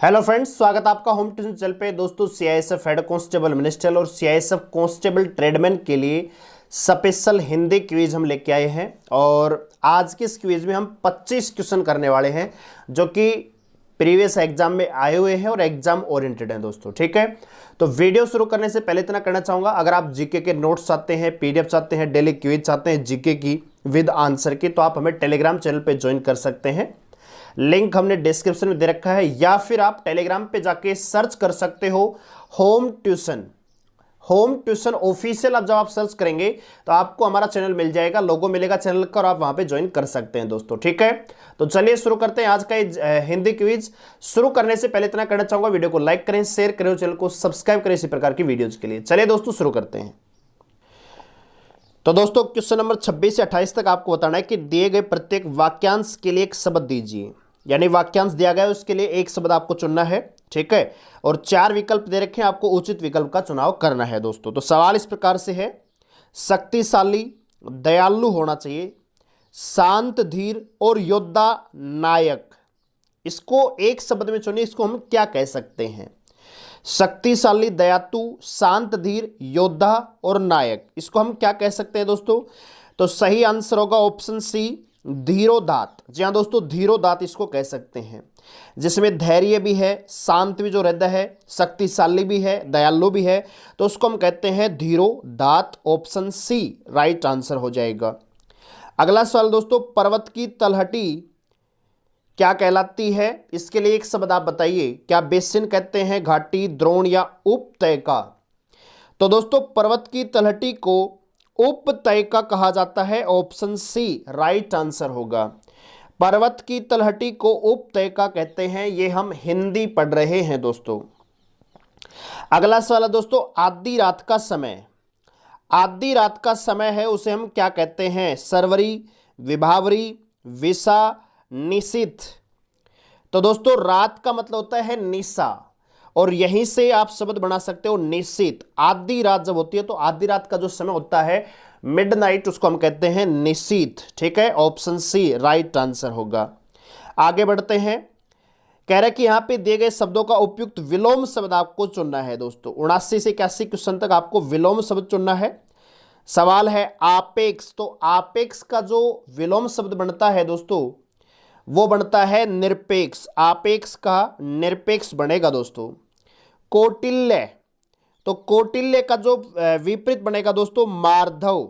Hello friends, स्वागत है आपका होम ट्यूशन चैनल पे। दोस्तों, सीआईएसएफ हेड कांस्टेबल मिनिस्टर और सीआईएसएफ कांस्टेबल ट्रेडमैन के लिए स्पेशल हिंदी क्विज हम लेके आए हैं। और आज के इस क्विज में हम 25 क्वेश्चन करने वाले हैं जो कि प्रीवियस एग्जाम में आए हुए हैं और एग्जाम ओरिएंटेड हैं दोस्तों। ठीक है, तो वीडियो शुरू करने से पहले इतना करना चाहूंगा, अगर आप जीके के नोट्स चाहते हैं, पीडीएफ चाहते हैं, डेली क्विज चाहते हैं जीके की विद आंसर की, तो आप हमें टेलीग्राम चैनल पे ज्वाइन कर सकते हैं। लिंक हमने डिस्क्रिप्शन में दे रखा है, या फिर आप टेलीग्राम पे जाके सर्च कर सकते हो होम ट्यूशन ऑफिशियल। अब जब आप सर्च करेंगे तो आपको हमारा चैनल मिल जाएगा, लोगो मिलेगा चैनल का, और आप वहां पे ज्वाइन कर सकते हैं दोस्तों। ठीक है, तो चलिए शुरू करते हैं आज का हिंदी क्विज। शुरू करने से पहले इतना करना चाहूंगा, वीडियो को लाइक करें, शेयर करें, चैनल को सब्सक्राइब करें इसी प्रकार की वीडियोज के लिए। चलिए दोस्तों शुरू करते हैं। तो दोस्तों, क्वेश्चन नंबर 26 से 28 तक आपको बताना है कि दिए गए प्रत्येक वाक्यांश के लिए एक शब्द दीजिए, यानी वाक्यांश दिया गया है उसके लिए एक शब्द आपको चुनना है। ठीक है, और 4 विकल्प दे रखे हैं, आपको उचित विकल्प का चुनाव करना है दोस्तों। तो सवाल इस प्रकार से है, शक्तिशाली, दयालु होना चाहिए, शांत, धीर और योद्धा नायक, इसको एक शब्द में चुनिए, इसको हम क्या कह सकते हैं? शक्तिशाली, दयालु, शांत, धीर, योद्धा और नायक, इसको हम क्या कह सकते हैं दोस्तों? तो सही आंसर होगा ऑप्शन सी, धीरोदात। जी हाँ दोस्तों, धीरोदात इसको कह सकते हैं, जिसमें धैर्य भी है, शांत भी जो रहता है, शक्तिशाली भी है, दयालु भी है, तो उसको हम कहते हैं धीरोदात। ऑप्शन सी राइट आंसर हो जाएगा। अगला सवाल दोस्तों, पर्वत की तलहटी क्या कहलाती है? इसके लिए एक शब्द आप बताइए, क्या बेसिन कहते हैं, घाटी, द्रोण या उपत्यका? तो दोस्तों, पर्वत की तलहटी को उपत्यका कहा जाता है। ऑप्शन सी राइट आंसर होगा। पर्वत की तलहटी को उपत्यका कहते हैं, ये हम हिंदी पढ़ रहे हैं दोस्तों। अगला सवाल है दोस्तों, आधी रात का समय, आधी रात का समय है उसे हम क्या कहते हैं? सरवरी, विभावरी, विषा, निशिथ। तो दोस्तों, रात का मतलब होता है निशा, और यहीं से आप शब्द बना सकते हो निशिथ। आधी रात जब होती है तो आधी रात का जो समय होता है मिडनाइट, उसको हम कहते हैं निशिथ। ठीक है, ऑप्शन सी राइट आंसर होगा। आगे बढ़ते हैं, कह रहे कि यहां पे दिए गए शब्दों का उपयुक्त विलोम शब्द आपको चुनना है दोस्तों। 79 से 81 क्वेश्चन तक आपको विलोम शब्द चुनना है। सवाल है आपेक्ष, तो आपेक्ष का जो विलोम शब्द बनता है दोस्तों वो बनता है निरपेक्ष। आपेक्ष का निरपेक्ष बनेगा दोस्तों। कौटिल्य, तो कौटिल्य का जो विपरीत बनेगा दोस्तों मार्धव।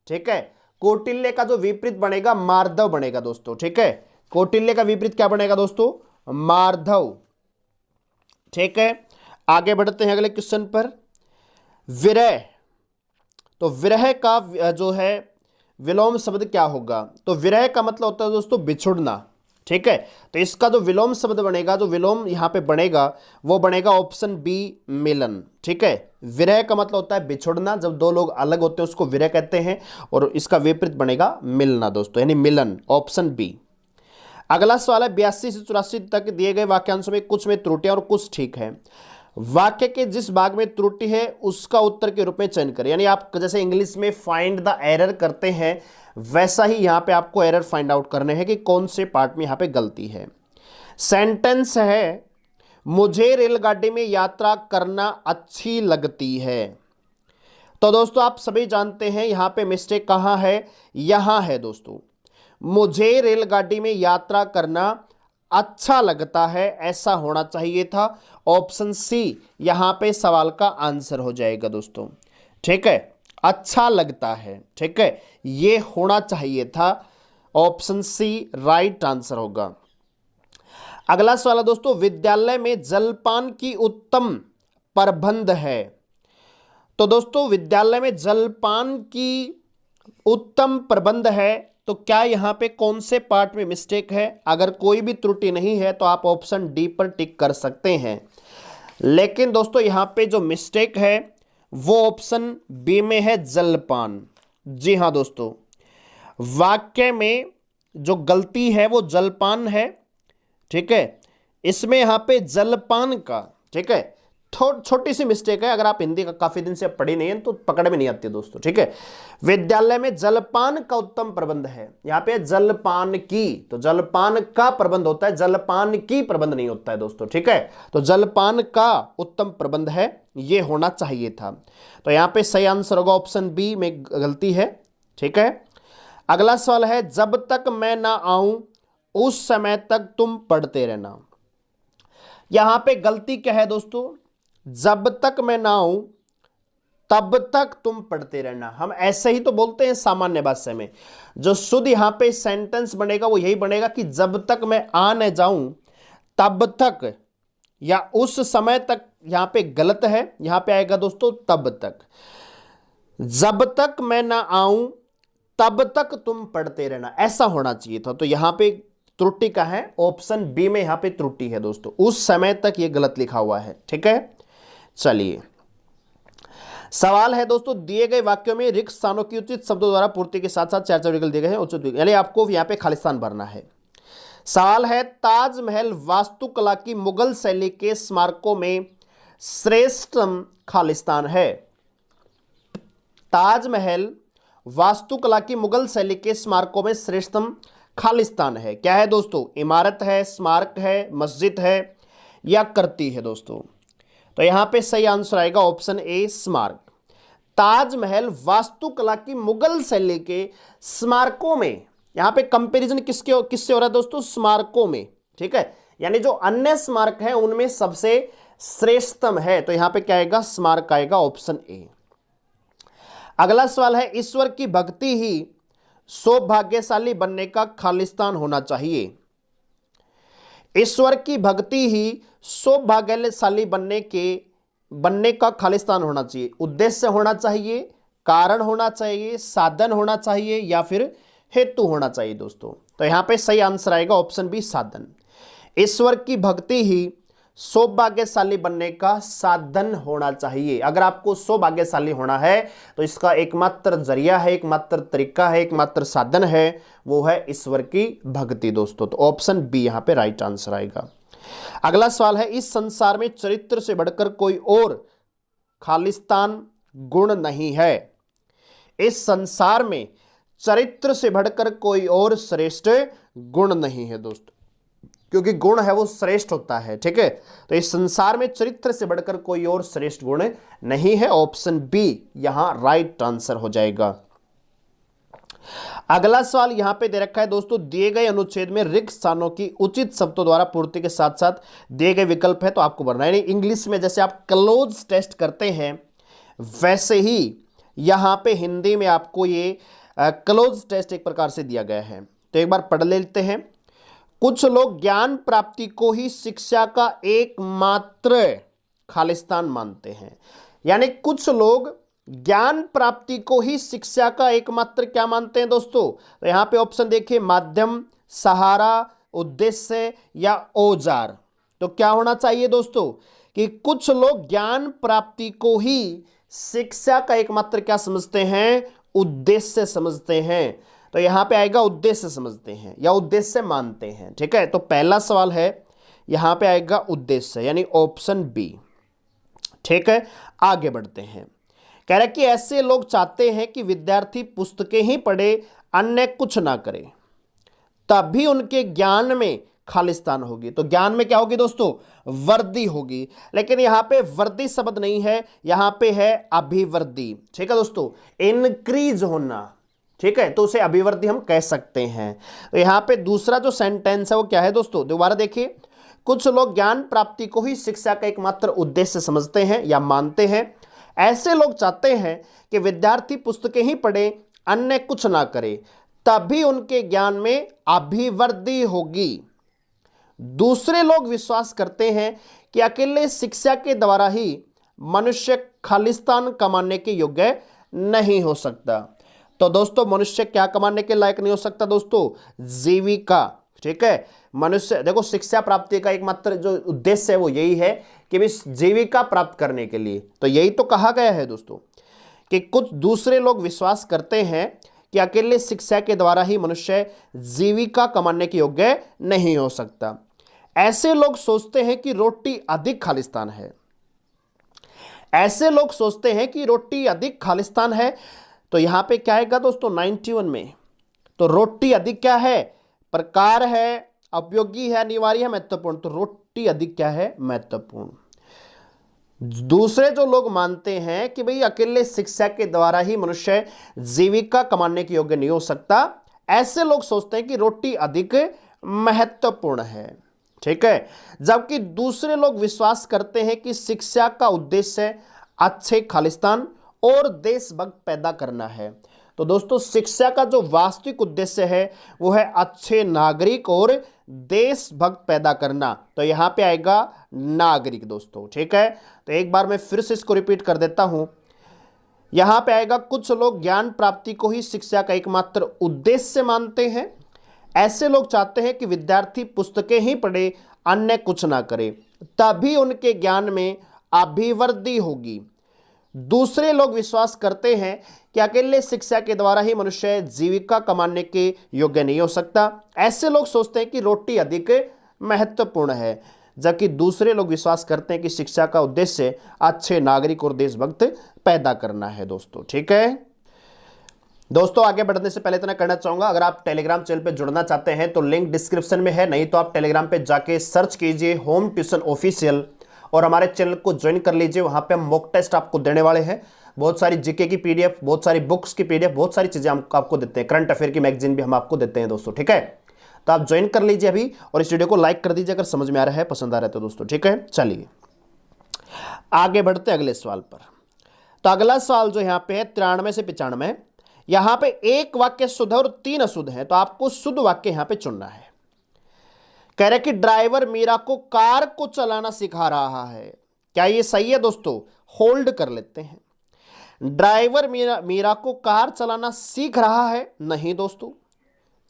ठीक है, कौटिल्य का जो विपरीत बनेगा मार्धव बनेगा दोस्तों। ठीक है, कौटिल्य का विपरीत क्या बनेगा दोस्तों? मार्धव। ठीक है, आगे बढ़ते हैं अगले क्वेश्चन पर। विरह, तो विरह का जो है विलोम शब्द क्या होगा? तो विरह का मतलब होता है दोस्तों बिछुड़ना। ठीक है, तो इसका जो विलोम शब्द बनेगा, जो विलोम यहां पे बनेगा वो बनेगा ऑप्शन बी, मिलन। ठीक है, विरह का मतलब होता है बिछुड़ना, जब दो लोग अलग होते हैं उसको विरह कहते हैं, और इसका विपरीत बनेगा मिलना दोस्तों, यानी मिलन। Option B. अगला सवाल है, 82 से 84 तक दिए गए वाक्यांशों में कुछ में त्रुटियां और कुछ ठीक है। वाक्य के जिस भाग में त्रुटि है उसका उत्तर के रूप में चयन करें। यानी आप जैसे इंग्लिश में फाइंड द एरर करते हैं, वैसा ही यहां पे आपको एरर फाइंड आउट करने हैं कि कौन से पार्ट में यहां पे गलती है। सेंटेंस है, मुझे रेलगाड़ी में यात्रा करना अच्छी लगती है। तो दोस्तों, आप सभी जानते हैं यहां पे मिस्टेक कहां है, यहां है दोस्तों। मुझे रेलगाड़ी में यात्रा करना अच्छा लगता है, ऐसा होना चाहिए था। ऑप्शन सी यहां पे सवाल का आंसर हो जाएगा दोस्तों। ठीक है, अच्छा लगता है, ठीक है, ये होना चाहिए था। ऑप्शन सी राइट आंसर होगा। अगला सवाल है दोस्तों, विद्यालय में जलपान की उत्तम प्रबंध है। तो दोस्तों, विद्यालय में जलपान की उत्तम प्रबंध है, तो क्या यहां पे कौन से पार्ट में मिस्टेक है? अगर कोई भी त्रुटि नहीं है तो आप ऑप्शन डी पर टिक कर सकते हैं। लेकिन दोस्तों, यहां पे जो मिस्टेक है वो ऑप्शन बी में है, जलपान। जी हां दोस्तों, वाक्य में जो गलती है वो जलपान है। ठीक है, इसमें यहां पे जलपान का, ठीक है, छोटी सी मिस्टेक है, अगर आप हिंदी का काफी दिन से पढ़ी नहीं है तो पकड़ में नहीं आती दोस्तों, ठीक है। विद्यालय में जलपान का उत्तम प्रबंध है, यहां पे जलपान की, तो जलपान का प्रबंध होता है, जलपान की प्रबंध नहीं होता है दोस्तों, ठीक है। तो जलपान का उत्तम प्रबंध है, ये होना चाहिए था। तो यहां पे सही आंसर होगा ऑप्शन बी में गलती है, ठीक है। अगला सवाल है, जब तक मैं ना आऊं उस समय तक तुम पढ़ते रहना। यहां पे गलती क्या है दोस्तों, जब तक मैं ना आऊं तब तक तुम पढ़ते रहना, हम ऐसे ही तो बोलते हैं सामान्य भाषा में। जो शुद्ध यहां पे सेंटेंस बनेगा वो यही बनेगा कि जब तक मैं आ न जाऊं तब तक, या उस समय तक, यहां पे गलत है, यहां पे आएगा दोस्तों तब तक। जब तक मैं ना आऊं तब तक तुम पढ़ते रहना, ऐसा होना चाहिए था। तो यहां पे त्रुटि का है, ऑप्शन बी में यहां पे त्रुटि है दोस्तों, उस समय तक ये गलत लिखा हुआ है, ठीक है। चलिए सवाल है दोस्तों, दिए गए वाक्यों में रिक्त स्थानों की उचित शब्दों द्वारा पूर्ति के साथ साथ चार चार विकल्प दिए गए हैं, उचित यानी आपको यहां पे खालिस्तान भरना है। सवाल है, ताजमहल वास्तुकला की मुगल शैली के स्मारकों में श्रेष्ठतम खालिस्तान है। ताजमहल वास्तुकला की मुगल शैली के स्मारकों में श्रेष्ठतम खालिस्तान है। क्या है दोस्तों, इमारत है, स्मारक है, मस्जिद है या कृति है दोस्तों। तो यहां पे सही आंसर आएगा ऑप्शन ए स्मारक। ताजमहल वास्तुकला की मुगल शैली के स्मारकों में, यहां पे कंपैरिजन किससे हो रहा है दोस्तों, स्मारकों में, ठीक है। यानी जो अन्य स्मारक है उनमें सबसे श्रेष्ठतम है, तो यहां पे क्या आएगा, स्मारक आएगा, ऑप्शन ए। अगला सवाल है, ईश्वर की भक्ति ही सौभाग्यशाली बनने का खालिस्तान होना चाहिए। ईश्वर की भक्ति ही सौभाग्यशाली बनने का खालिस्तान होना चाहिए। उद्देश्य होना चाहिए, कारण होना चाहिए, साधन होना चाहिए या फिर हेतु होना चाहिए दोस्तों। तो यहां पे सही आंसर आएगा ऑप्शन बी साधन। ईश्वर की भक्ति ही सौभाग्यशाली बनने का साधन होना चाहिए। अगर आपको सौभाग्यशाली होना है तो इसका एकमात्र जरिया है, एकमात्र तरीका है, एकमात्र साधन है, वो है ईश्वर की भक्ति दोस्तों। तो ऑप्शन बी यहां पे राइट आंसर आएगा। अगला सवाल है, इस संसार में चरित्र से बढ़कर कोई और खालिस्तान गुण नहीं है। इस संसार में चरित्र से बढ़कर कोई और श्रेष्ठ गुण नहीं है दोस्तों, क्योंकि गुण है वो श्रेष्ठ होता है, ठीक है। तो इस संसार में चरित्र से बढ़कर कोई और श्रेष्ठ गुण नहीं है, ऑप्शन बी यहां राइट आंसर हो जाएगा। अगला सवाल यहां पे दे रखा है दोस्तों, दिए गए अनुच्छेद में रिक्त स्थानों की उचित शब्दों द्वारा पूर्ति के साथ साथ दिए गए विकल्प है, तो आपको भरना है। इंग्लिश में जैसे आप क्लोज टेस्ट करते हैं वैसे ही यहां पे हिंदी में आपको ये क्लोज टेस्ट एक प्रकार से दिया गया है। तो एक बार पढ़ लेते हैं। कुछ लोग ज्ञान प्राप्ति को ही शिक्षा का एकमात्र खालिस्तान मानते हैं। यानी कुछ लोग ज्ञान प्राप्ति को ही शिक्षा का एकमात्र क्या मानते हैं दोस्तों। तो यहां पे ऑप्शन देखिए, माध्यम, सहारा, उद्देश्य या औजार। तो क्या होना चाहिए दोस्तों कि कुछ लोग ज्ञान प्राप्ति को ही शिक्षा का एकमात्र क्या समझते हैं, उद्देश्य समझते हैं। तो यहां पे आएगा उद्देश्य समझते हैं या उद्देश्य मानते हैं, ठीक है। तो पहला सवाल है यहां पे आएगा उद्देश्य, यानी ऑप्शन बी, ठीक है। आगे बढ़ते हैं। कह रहा है कि ऐसे लोग चाहते हैं कि विद्यार्थी पुस्तकें ही पढ़े, अन्य कुछ ना करे, तभी उनके ज्ञान में खालिस्तान होगी। तो ज्ञान में क्या होगी दोस्तों, वर्दी होगी। लेकिन यहां पे वर्दी शब्द नहीं है, यहां पे है अभिवृद्धि, ठीक है दोस्तों, इंक्रीज होना, ठीक है। तो उसे अभिवृद्धि हम कह सकते हैं। तो यहां पे दूसरा जो सेंटेंस है वो क्या है दोस्तों, दोबारा देखिए। कुछ लोग ज्ञान प्राप्ति को ही शिक्षा का एकमात्र उद्देश्य समझते हैं या मानते हैं। ऐसे लोग चाहते हैं कि विद्यार्थी पुस्तकें ही पढ़े, अन्य कुछ ना करे, तभी उनके ज्ञान में अभिवृद्धि होगी। दूसरे लोग विश्वास करते हैं कि अकेले शिक्षा के द्वारा ही मनुष्य खालिस्तान कमाने के योग्य नहीं हो सकता। तो दोस्तों मनुष्य क्या कमाने के लायक नहीं हो सकता दोस्तों, जीविका, ठीक है। मनुष्य देखो, शिक्षा प्राप्ति का एकमात्र जो उद्देश्य है वो यही है कि भी जीविका प्राप्त करने के लिए। तो यही तो कहा गया है दोस्तों कि कुछ दूसरे लोग विश्वास करते हैं कि अकेले शिक्षा के द्वारा ही मनुष्य जीविका कमाने के योग्य नहीं हो सकता। ऐसे लोग सोचते हैं कि रोटी अधिक खालिस्तान है। ऐसे लोग सोचते हैं कि रोटी अधिक खालिस्तान है, तो यहां पे क्या आएगा दोस्तों 91 में, तो रोटी अधिक क्या है, प्रकार है, उपयोगी है, अनिवार्य है, महत्वपूर्ण, तो रोटी अधिक क्या है, महत्वपूर्ण। दूसरे जो लोग मानते हैं कि भाई अकेले शिक्षा के द्वारा ही मनुष्य जीविका कमाने के योग्य नहीं हो सकता, ऐसे लोग सोचते हैं कि रोटी अधिक महत्वपूर्ण है, ठीक है। जबकि दूसरे लोग विश्वास करते हैं कि शिक्षा का उद्देश्य अच्छे खालिस्तान और देशभक्त पैदा करना है। तो दोस्तों शिक्षा का जो वास्तविक उद्देश्य है वो है अच्छे नागरिक और देशभक्त पैदा करना, तो यहां पे आएगा नागरिक दोस्तों, ठीक है। तो एक बार मैं फिर से इसको रिपीट कर देता हूं, यहां पे आएगा कुछ लोग ज्ञान प्राप्ति को ही शिक्षा का एकमात्र उद्देश्य मानते हैं। ऐसे लोग चाहते हैं कि विद्यार्थी पुस्तकें ही पढ़े, अन्य कुछ ना करे, तभी उनके ज्ञान में अभिवृद्धि होगी। दूसरे लोग विश्वास करते हैं कि अकेले शिक्षा के द्वारा ही मनुष्य जीविका कमाने के योग्य नहीं हो सकता। ऐसे लोग सोचते हैं कि रोटी अधिक महत्वपूर्ण है, जबकि दूसरे लोग विश्वास करते हैं कि शिक्षा का उद्देश्य अच्छे नागरिक और देशभक्त पैदा करना है दोस्तों, ठीक है। दोस्तों आगे बढ़ने से पहले इतना कहना चाहूंगा, अगर आप टेलीग्राम चैनल पे जुड़ना चाहते हैं तो लिंक डिस्क्रिप्शन में है, नहीं तो आप टेलीग्राम पे जाके सर्च कीजिए होम ट्यूशन ऑफिशियल और हमारे चैनल को ज्वाइन कर लीजिए। वहां पे हम मॉक टेस्ट आपको देने वाले हैं, बहुत सारी जीके की पीडीएफ, बहुत सारी बुक्स की पीडीएफ, बहुत सारी चीजें हम आपको देते हैं, करंट अफेयर की मैगजीन भी हम आपको देते हैं दोस्तों, ठीक है। तो आप ज्वाइन कर लीजिए अभी और इस वीडियो को लाइक कर दीजिए अगर समझ में आ रहा है, पसंद आ रहा है तो दोस्तों, ठीक है। चलिए आगे बढ़ते अगले सवाल पर। तो अगला सवाल जो यहाँ पे है 93 से 95, यहां पे एक वाक्य शुद्ध है और 3 अशुद्ध है, तो आपको शुद्ध वाक्य यहां पे चुनना है। कह रहे कि ड्राइवर मीरा को कार को चलाना सिखा रहा है, क्या ये सही है दोस्तों? होल्ड कर लेते हैं। ड्राइवर मीरा को कार चलाना सीख रहा है, नहीं दोस्तों,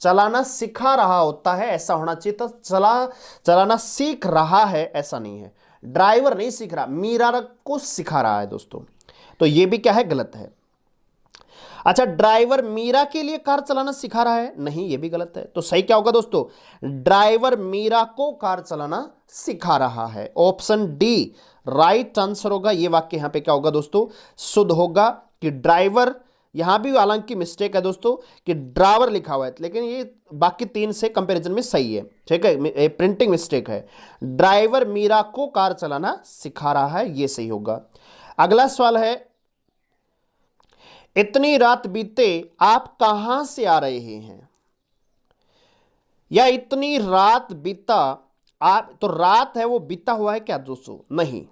चलाना सिखा रहा होता है, ऐसा होना चाहिए था, चलाना सीख रहा है ऐसा नहीं है। ड्राइवर नहीं सीख रहा, मीरा को सिखा रहा है दोस्तों, तो ये भी क्या है, गलत है। अच्छा, ड्राइवर मीरा के लिए कार चलाना सिखा रहा है, नहीं ये भी गलत है। तो सही क्या होगा दोस्तों? ड्राइवर मीरा को कार चलाना सिखा रहा है, ऑप्शन डी राइट आंसर होगा। ये वाक्य यहां पे क्या होगा दोस्तों? शुद्ध होगा कि ड्राइवर, यहां भी हालांकि मिस्टेक है दोस्तों कि ड्राइवर लिखा हुआ है, लेकिन ये बाकी 3 से कंपैरिजन में सही है, ठीक है, प्रिंटिंग मिस्टेक है। ड्राइवर मीरा को कार चलाना सिखा रहा है, ये सही होगा। अगला सवाल है, इतनी रात बीते आप कहां से आ रहे हैं, या इतनी रात बीता आप, तो रात है वो बीता हुआ है क्या दोस्तों? नहीं।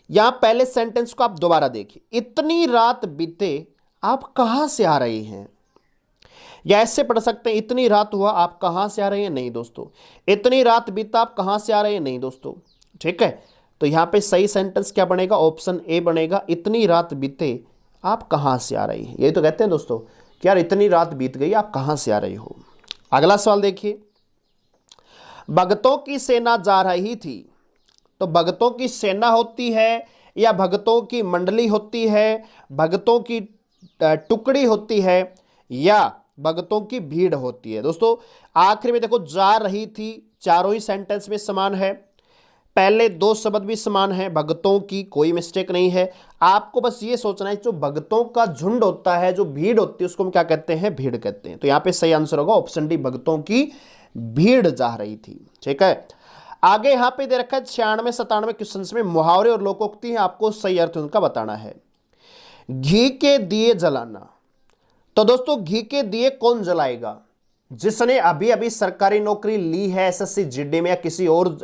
यहां पहले सेंटेंस को आप दोबारा देखिए, इतनी रात बीते आप कहां से आ रहे हैं, या ऐसे पढ़ सकते हैं इतनी रात हुआ आप कहां से आ रहे हैं, नहीं दोस्तों। इतनी रात बीता आप कहां से आ रहे हैं, नहीं दोस्तों, ठीक है। तो यहां पे सही सेंटेंस क्या बनेगा? ऑप्शन ए बनेगा, इतनी रात बीते आप कहां से आ रहे हैं। यही तो कहते हैं दोस्तों कि यार इतनी रात बीत गई, आप कहां से आ रहे हो। अगला सवाल देखिए, भगतों की सेना जा रही थी, तो भगतों की सेना होती है या भगतों की मंडली होती है, भगतों की टुकड़ी होती है या भगतों की भीड़ होती है दोस्तों? आखिर में देखो, जा रही थी चारों ही सेंटेंस में समान है, पहले 2 शब्द भी समान है, भगतों की कोई मिस्टेक नहीं है। आपको बस ये सोचना है, जो भगतों का झुंड होता है, जो भीड़ होती है, उसको हम क्या कहते हैं? भीड़ कहते हैं। तो यहां पे सही आंसर होगा ऑप्शन डी, भगतों की भीड़ जा रही थी, ठीक है। आगे यहां पे दे रखा है 96-97 क्वेश्चन में मुहावरे और लोकोक्ति है, आपको सही अर्थ उनका बताना है। घी के दिए जलाना, तो दोस्तों घी के दिए कौन जलाएगा? जिसने अभी अभी सरकारी नौकरी ली है, एसएससी जीडी में या किसी और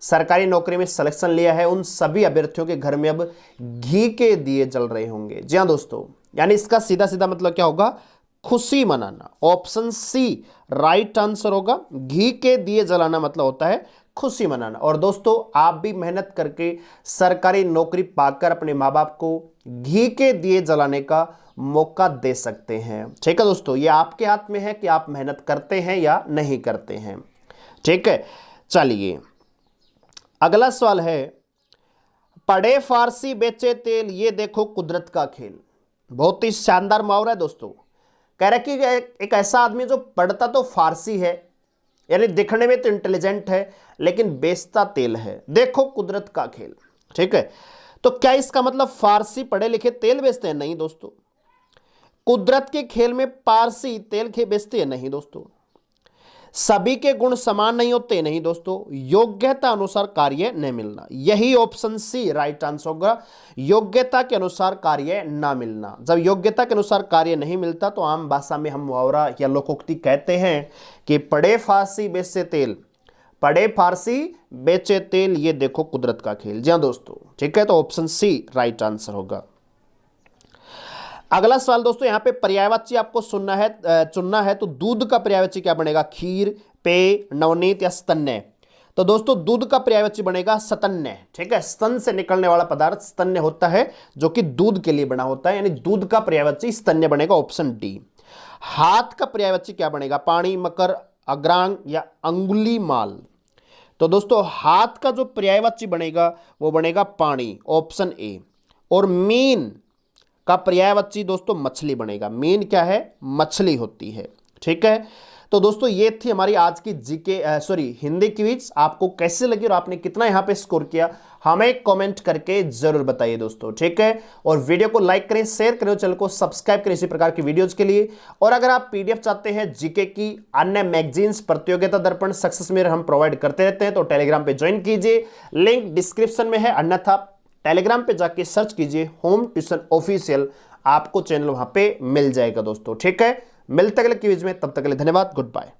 सरकारी नौकरी में सिलेक्शन लिया है, उन सभी अभ्यर्थियों के घर में अब घी के दिए जल रहे होंगे। जी हाँ दोस्तों, यानी इसका सीधा सीधा मतलब क्या होगा? खुशी मनाना। ऑप्शन सी राइट आंसर होगा, घी के दिए जलाना मतलब होता है खुशी मनाना। और दोस्तों आप भी मेहनत करके सरकारी नौकरी पाकर अपने माँ बाप को घी के दिए जलाने का मौका दे सकते हैं, ठीक है दोस्तों। ये आपके हाथ में है कि आप मेहनत करते हैं या नहीं करते हैं, ठीक है। चलिए अगला सवाल है, पढ़े फारसी बेचे तेल, ये देखो कुदरत का खेल। बहुत ही शानदार मुहावरा है दोस्तों। कह रहा है कि एक ऐसा आदमी जो पढ़ता तो फारसी है, यानी दिखने में तो इंटेलिजेंट है, लेकिन बेचता तेल है, देखो कुदरत का खेल, ठीक है। तो क्या इसका मतलब फारसी पढ़े लिखे तेल बेचते हैं? नहीं दोस्तों। कुदरत के खेल में पारसी तेल बेचते हैं? नहीं दोस्तों। सभी के गुण समान नहीं होते? नहीं दोस्तों। योग्यता अनुसार कार्य नहीं मिलना, यही ऑप्शन सी राइट आंसर होगा। योग्यता के अनुसार कार्य ना मिलना। जब योग्यता के अनुसार कार्य नहीं मिलता तो आम भाषा में हम मुहावरा या लोकोक्ति कहते हैं कि पड़े फारसी बेचे तेल, पड़े फारसी बेचे तेल, ये देखो कुदरत का खेल। जी हाँ दोस्तों, ठीक है, तो ऑप्शन सी राइट आंसर होगा। अगला सवाल दोस्तों, यहां पे पर्यायवाची आपको चुनना है तो दूध का पर्यायवाची क्या बनेगा? खीर, पेय, नवनीत या स्तन्य? तो दोस्तों दूध का पर्यायवाची बनेगा स्तन्य। ठीक है, स्तन से निकलने वाला पदार्थ स्तन्य होता है, जो कि दूध के लिए बना होता है, यानी दूध का पर्यायवाची स्तन्य बनेगा, ऑप्शन डी। हाथ का पर्यायवाची क्या बनेगा? पाणी, मकर, अग्रांग या अंगुलीमाल? तो दोस्तों हाथ का जो पर्यायवाची बनेगा वो बनेगा पाणी, ऑप्शन ए। और मीन का पर्यायवाची दोस्तों मछली बनेगा। मीन क्या है? मछली होती है। ठीक है, तो दोस्तों ये थी हमारी आज की हिंदी क्विज। आपको कैसे लगी और आपने कितना यहाँ पे स्कोर किया, हमें कमेंट करके जरूर बताइए दोस्तों। ठीक है, और वीडियो को लाइक करें, शेयर करें, चैनल को सब्सक्राइब करें इसी प्रकार की वीडियोज के लिए। और अगर आप पीडीएफ चाहते हैं जीके की, अन्य मैगजीन्स, प्रतियोगिता दर्पण, सक्सेस मिरर हम प्रोवाइड करते रहते हैं, तो टेलीग्राम पे ज्वाइन कीजिए, लिंक डिस्क्रिप्शन में है। अन्यथा टेलीग्राम पे जाके सर्च कीजिए होम ट्यूशन ऑफिशियल, आपको चैनल वहां पे मिल जाएगा दोस्तों। ठीक है, मिलते अगले क्विज में, तब तक के लिए धन्यवाद, गुड बाय।